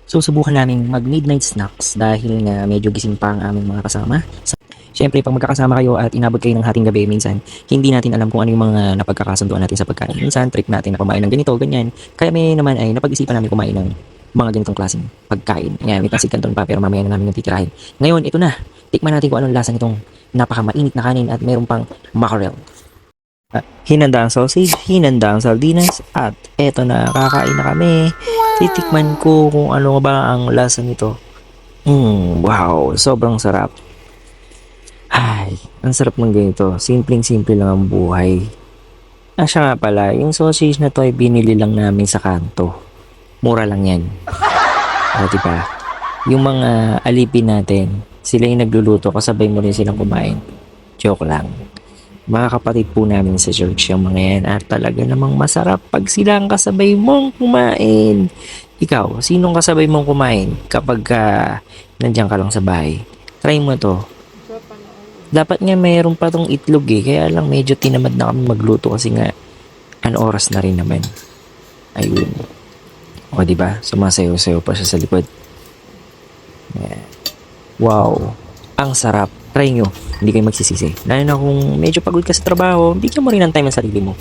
So, subukan namin mag-midnight snacks dahil nga medyo gising pa ang aming mga kasama. Siyempre, pag magkakasama kayo at inabot kayo ng hating gabi, minsan, hindi natin alam kung ano yung mga napagkakasunduan natin sa pagkain. Minsan, trip natin na kumain ng ganito, ganyan. Kaya may naman ay napag-isipan namin kumain ng mga ganitong klaseng pagkain. Ayan, may pasig kanton pa pero mamaya na namin yung titirahin. Ngayon, ito na. Tikman natin kung anong lasa nitong napakamainit na kanin at meron pang mackerel. Hinanda ang sausage, hinanda ang sardinas, at eto na, kakain na kami. Titikman ko kung ano ba ang lasa nito. Wow, sobrang sarap. Ay, ang sarap ng ganito. Simpleng-simple lang ang buhay. Siya nga pala, yung sausage na to ay binili lang namin sa kanto. Mura lang yan. O, diba? Yung mga alipin natin, sila yung nagluluto, kasabay mo rin silang kumain. Joke lang. Mga kapatid po namin sa church yung mga yan at talaga namang masarap pag sila ang kasabay mong kumain. Ikaw, sinong kasabay mong kumain kapag nandiyan ka lang sa bahay? Try mo to. Dapat nga mayroon pa tong itlog kaya lang medyo tinamad na kami magluto kasi nga an oras na rin naman. Ayun. O diba? Sumasayaw-sayaw pa siya sa likod. Yeah. Wow. Ang sarap. Try nyo. Hindi kayo magsisisi. Lalo na kung medyo pagod ka sa trabaho, bigyan mo rin ng time ang sarili mo.